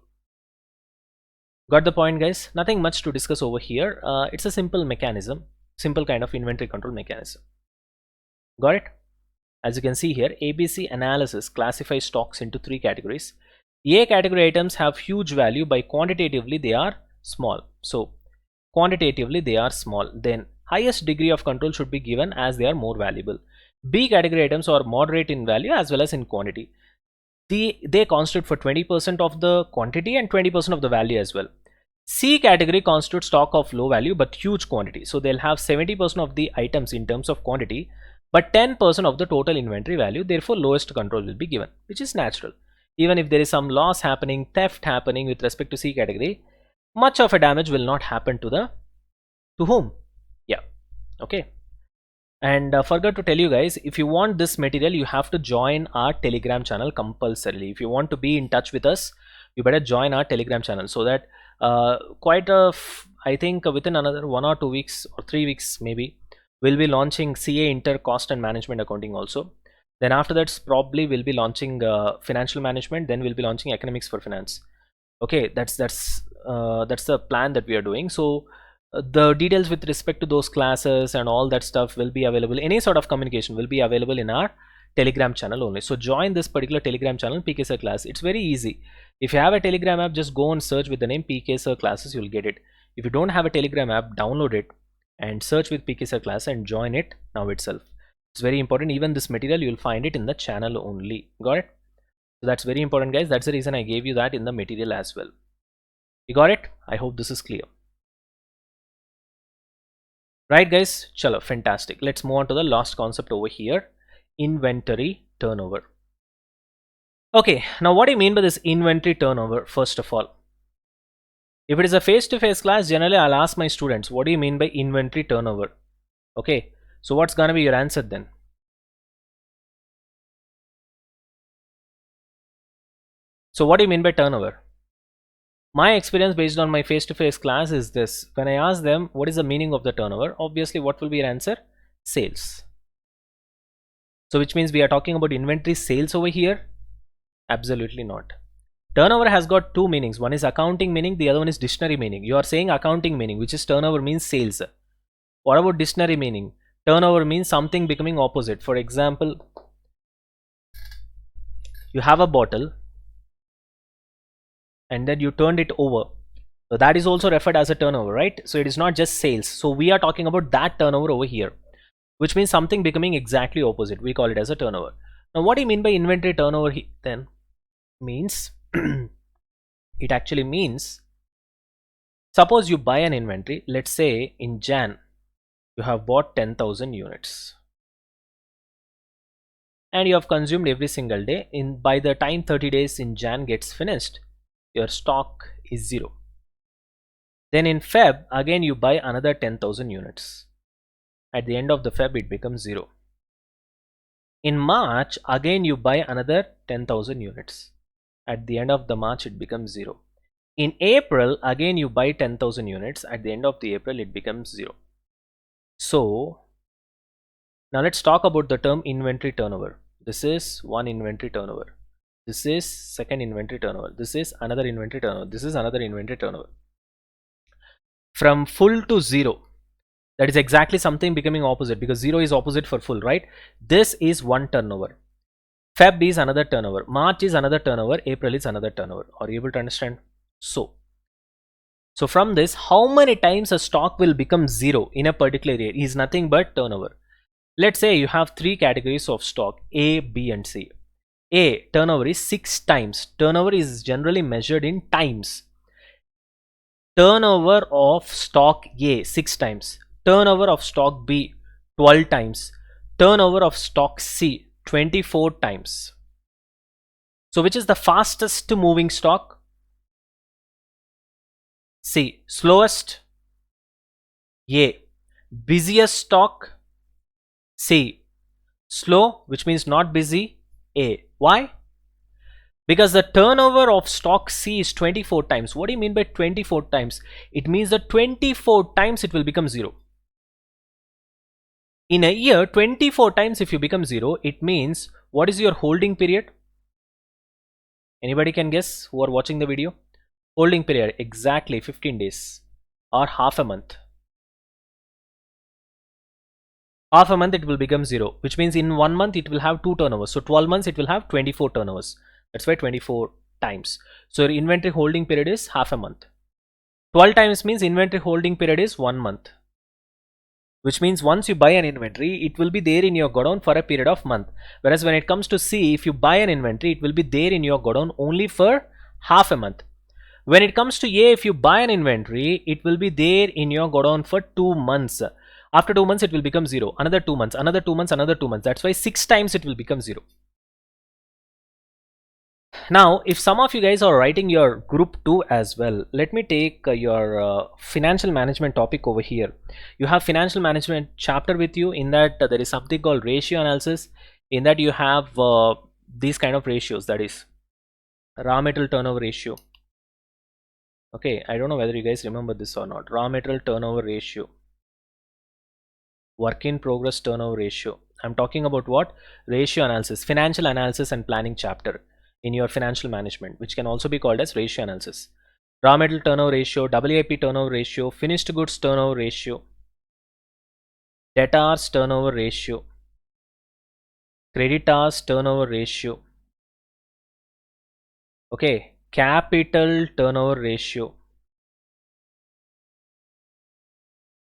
Got the point, guys? Nothing much to discuss over here. It's a simple mechanism, simple kind of inventory control mechanism. Got it? As you can see here, ABC analysis classifies stocks into three categories. A category items have huge value by quantitatively they are small. So quantitatively they are small. Then highest degree of control should be given as they are more valuable. B category items are moderate in value as well as in quantity. They constitute for 20% of the quantity and 20% of the value as well. C category constitutes stock of low value but huge quantity. So they'll have 70% of the items in terms of quantity, but 10% of the total inventory value. Therefore, lowest control will be given, which is natural. Even if there is some loss happening, theft happening with respect to C category, much of a damage will not happen to whom? Yeah, okay. And forgot to tell you guys, if you want this material, you have to join our Telegram channel compulsorily. If you want to be in touch with us, you better join our Telegram channel, so that I think within another 1 or 2 weeks or 3 weeks maybe, we'll be launching CA Inter Cost and Management Accounting also. Then after that, probably we'll be launching Financial Management. Then we'll be launching Economics for Finance. Okay, that's the plan that we are doing. So the details with respect to those classes and all that stuff will be available. Any sort of communication will be available in our Telegram channel only. So join this particular Telegram channel, PK Sir Class. It's very easy. If you have a Telegram app, just go and search with the name PK Sir Classes, you'll get it. If you don't have a Telegram app, download it and search with PK Sir Class and join it now itself. It's very important. Even this material, you'll find it in the channel only. Got it? So that's very important, guys. That's the reason I gave you that in the material as well. You got it? I hope this is clear. Right, guys? Chalo, fantastic. Let's move on to the last concept over here. Inventory turnover. Okay, now what do you mean by this inventory turnover? First of all, if it is a face-to-face class, generally I'll ask my students, what do you mean by inventory turnover? Okay, so what's gonna be your answer then? So what do you mean by turnover? My experience based on my face-to-face class is this. When I ask them what is the meaning of the turnover, obviously what will be your answer? Sales. So which means we are talking about inventory sales over here? Absolutely not. Turnover has got two meanings. One is accounting meaning, the other one is dictionary meaning. You are saying accounting meaning, which is turnover means sales. What about dictionary meaning? Turnover means something becoming opposite. For example, you have a bottle and then you turned it over. So that is also referred as a turnover, right? So it is not just sales. So we are talking about that turnover over here, which means something becoming exactly opposite. We call it as a turnover. Now what do you mean by inventory turnover then? Means it actually means, suppose you buy an inventory, let's say in Jan you have bought 10,000 units and you have consumed every single day. By the time 30 days in Jan gets finished, your stock is 0. Then in Feb again you buy another 10,000 units. At the end of the Feb it becomes 0. In March again you buy another 10,000 units. At the end of the March it becomes 0. In April again you buy 10,000 units. At the end of the April it becomes 0. So now let's talk about the term inventory turnover. This is one inventory turnover. This is second inventory turnover. This is another inventory turnover. This is another inventory turnover. From full to 0, that is exactly something becoming opposite, because 0 is opposite for full, right? This is one turnover. Feb is another turnover. March is another turnover. April is another turnover. Are you able to understand? So from this, how many times a stock will become 0 in a particular year is nothing but turnover. Let's say you have 3 categories of stock, A, B and C. A, turnover is 6 times. Turnover is generally measured in times. Turnover of stock A, 6 times. Turnover of stock B, 12 times. Turnover of stock C, 24 times. So which is the fastest moving stock? C. Slowest? A. Busiest stock? C. Slow, which means not busy? A. Why? Because the turnover of stock C is 24 times. What do you mean by 24 times? It means that 24 times it will become 0. In a year, 24 times if you become 0, it means what is your holding period? Anybody can guess who are watching the video? Holding period, exactly 15 days or half a month. Half a month it will become 0, which means in 1 month it will have 2 turnovers. So 12 months it will have 24 turnovers. That's why 24 times. So your inventory holding period is half a month. 12 times means inventory holding period is 1 month. Which means once you buy an inventory, it will be there in your godown for a period of month. Whereas when it comes to C, if you buy an inventory, it will be there in your godown only for half a month. When it comes to A, if you buy an inventory, it will be there in your godown for 2 months. After 2 months, it will become 0. Another 2 months, another 2 months, another 2 months. That's why 6 times it will become 0. Now, if some of you guys are writing your group 2 as well, let me take your financial management topic over here. You have financial management chapter with you. In that there is something called ratio analysis. In that you have these kind of ratios, that is raw material turnover ratio. Okay, I don't know whether you guys remember this or not. Raw material turnover ratio, work in progress turnover ratio. I'm talking about what? Ratio analysis, financial analysis and planning chapter in your financial management, which can also be called as ratio analysis. Raw material turnover ratio, WIP turnover ratio, finished goods turnover ratio, debtors turnover ratio, creditors turnover ratio, okay, capital turnover ratio.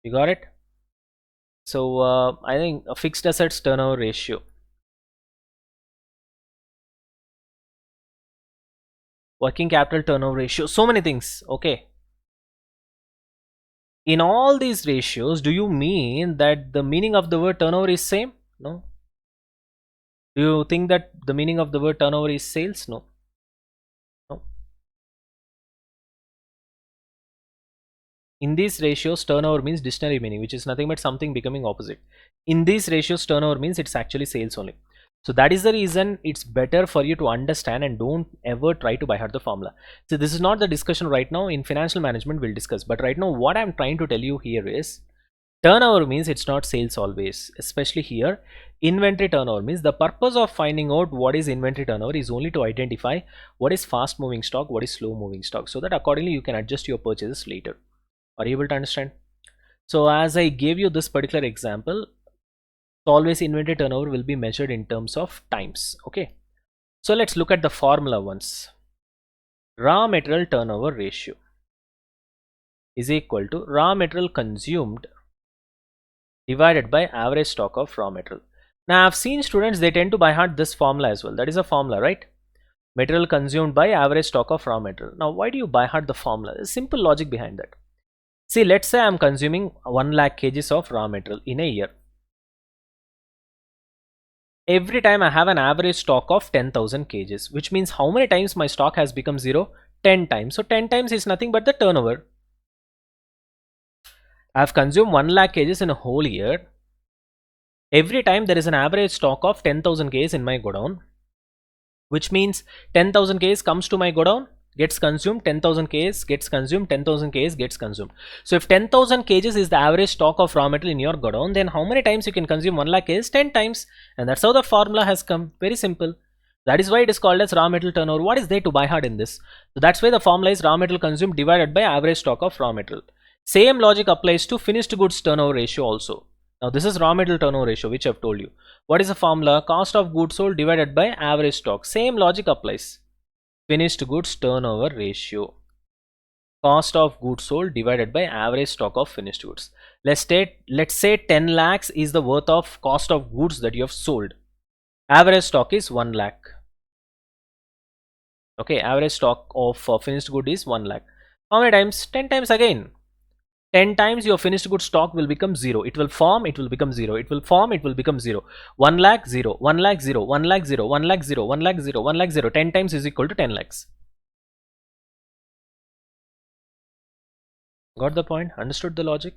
You got it? So I think a fixed assets turnover ratio, working capital turnover ratio, so many things. Okay, in all these ratios, do you mean that the meaning of the word turnover is same? No. Do you think that the meaning of the word turnover is sales? No. No. In these ratios, turnover means dictionary meaning, which is nothing but something becoming opposite. In these ratios, turnover means it's actually sales only. So that is the reason it's better for you to understand and don't ever try to by heart the formula. So this is not the discussion right now. In financial management we'll discuss, but right now what I'm trying to tell you here is turnover means it's not sales always. Especially here, inventory turnover means the purpose of finding out what is inventory turnover is only to identify what is fast moving stock, what is slow moving stock, so that accordingly you can adjust your purchases later. Are you able to understand? So as I gave you this particular example, always inventory turnover will be measured in terms of times. Okay, so let's look at the formula once. Raw material turnover ratio is equal to raw material consumed divided by average stock of raw material. Now I've seen students, they tend to by heart this formula as well. That is a formula, right? Material consumed by average stock of raw material. Now why do you by heart the formula? There's simple logic behind that. See, let's say I'm consuming 1 lakh kgs of raw material in a year. Every time I have an average stock of 10,000 kgs, which means how many times my stock has become 0? 10 times. So 10 times is nothing but the turnover. I have consumed 1 lakh kgs in a whole year. Every time there is an average stock of 10,000 kgs in my godown, which means 10,000 kgs comes to my godown, gets consumed, 10,000 kgs gets consumed, 10,000 kgs gets consumed. So if 10,000 kgs is the average stock of raw material in your godown, then how many times you can consume 1 lakh kgs? 10 times. And that's how the formula has come. Very simple. That is why it is called as raw material turnover. What is there to by heart in this? So that's why the formula is raw material consumed divided by average stock of raw material. Same logic applies to finished goods turnover ratio also. Now this is raw material turnover ratio, which I've told you. What is the formula? Cost of goods sold divided by average stock. Same logic applies. Finished goods turnover ratio, cost of goods sold divided by average stock of finished goods. Let's say 10 lakhs is the worth of cost of goods that you have sold. Average stock is 1 lakh. Okay, average stock of finished good is 1 lakh. How many times? 10 times again. 10 times your finished good stock will become 0. It will form, it will become 0. It will form, it will become 0. 1 lakh 0, 1 lakh 0, 1 lakh 0, 1 lakh 0, 1 lakh 0, 1 lakh 0. 10 times is equal to 10 lakhs. Got the point? Understood the logic?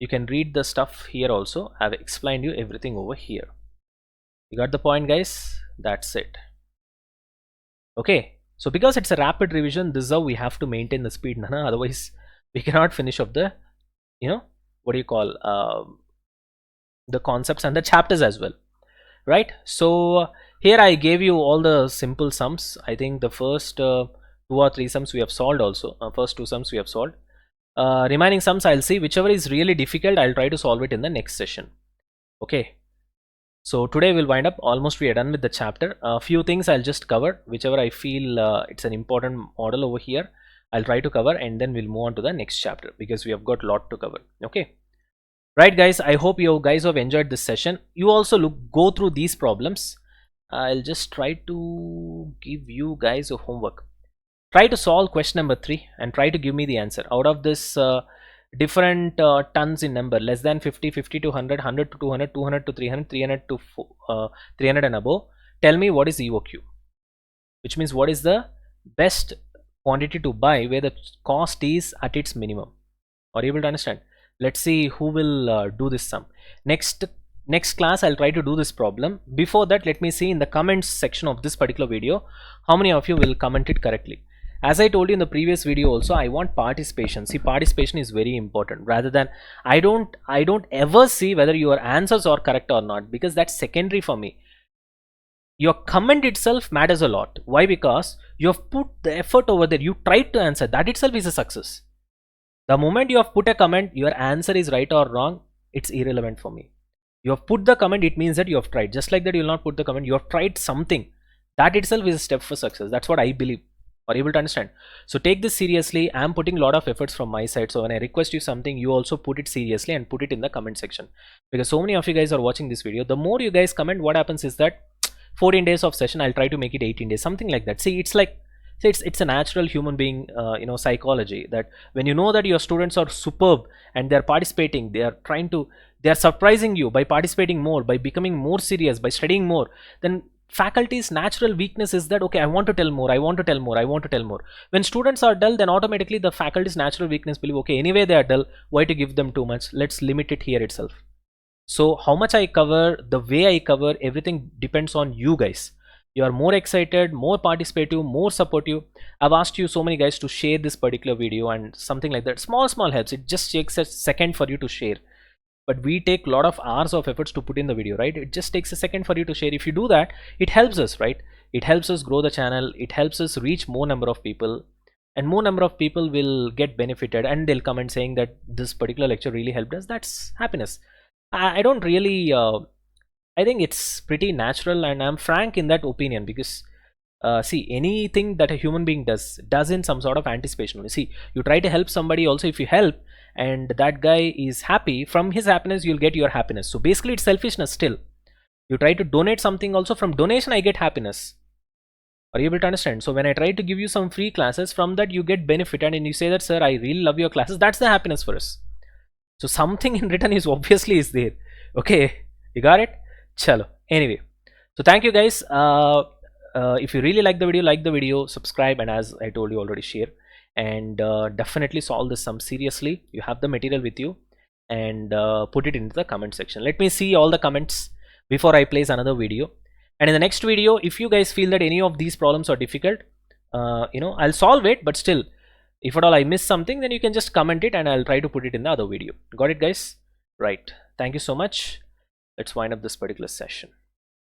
You can read the stuff here also. I've explained you everything over here. You got the point, guys? That's it. Okay, so because it's a rapid revision, this is how we have to maintain the speed, Nana. Otherwise we cannot finish up the, what do you call, the concepts and the chapters as well, right? So here I gave you all the simple sums. I think the first 2 or 3 sums we have solved also. First 2 sums we have solved. Remaining sums I'll see. Whichever is really difficult, I'll try to solve it in the next session. Okay, so today we'll wind up. Almost we are done with the chapter. A few things I'll just cover, whichever I feel it's an important model over here, I'll try to cover, and then we'll move on to the next chapter because we have got a lot to cover. Okay, right guys, I hope you guys have enjoyed this session. You also go through these problems. I'll just try to give you guys a homework. Try to solve question number 3 and try to give me the answer. Out of this different tons in number, less than 50, 50 to 100, 100 to 200, 200 to 300, 300 to 300 and above, tell me what is EOQ, which means what is the best quantity to buy where the cost is at its minimum. Are you able to understand? Let's see who will do this sum. Next class I'll try to do this problem. Before that, let me see in the comments section of this particular video how many of you will comment it correctly. As I told you in the previous video also, I want participation. See, participation is very important. Rather than I don't ever see whether your answers are correct or not, because that's secondary for me. Your comment itself matters a lot. Why? Because you have put the effort over there. You tried to answer. That itself is a success. The moment you have put a comment, your answer is right or wrong, it's irrelevant for me. You have put the comment, it means that you have tried. Just like that, you will not put the comment, you have tried something. That itself is a step for success. That's what I believe. Are you able to understand? So take this seriously. I am putting a lot of efforts from my side. So when I request you something, you also put it seriously and put it in the comment section. Because so many of you guys are watching this video. The more you guys comment, what happens is that 14 days of session, I'll try to make it 18 days, something like that. See, it's like, it's a natural human being psychology, that when you know that your students are superb and they're participating, they're surprising you by participating more, by becoming more serious, by studying more, then faculty's natural weakness is that, okay, I want to tell more, I want to tell more, I want to tell more. When students are dull, then automatically the faculty's natural weakness believe, okay, anyway they are dull, why to give them too much, let's limit it here itself. So how much I cover, the way I cover, everything depends on you guys. You are more excited, more participative, more supportive. I've asked you so many guys to share this particular video and something like that. Small helps. It just takes a second for you to share. But we take a lot of hours of efforts to put in the video, right? It just takes a second for you to share. If you do that, it helps us, right? It helps us grow the channel. It helps us reach more number of people. And more number of people will get benefited and they'll comment saying that this particular lecture really helped us. That's happiness. I don't really... I think it's pretty natural, and I'm frank in that opinion, because see, anything that a human being does in some sort of anticipation. See, you try to help somebody also. If you help and that guy is happy, from his happiness you'll get your happiness. So basically it's selfishness still. You try to donate something also, from donation I get happiness. Are you able to understand? So when I try to give you some free classes, from that you get benefit, and you say that, sir, I really love your classes, that's the happiness for us. So something in return is obviously is there. Okay, you got it? Chalo. Anyway, so thank you guys. If you really like the video, subscribe, and as I told you already, share, and definitely solve this sum seriously. You have the material with you, and put it into the comment section. Let me see all the comments before I place another video. And in the next video, if you guys feel that any of these problems are difficult, I'll solve it, but still, if at all I miss something, then you can just comment it and I'll try to put it in the other video. Got it, guys? Right. Thank you so much. Let's wind up this particular session.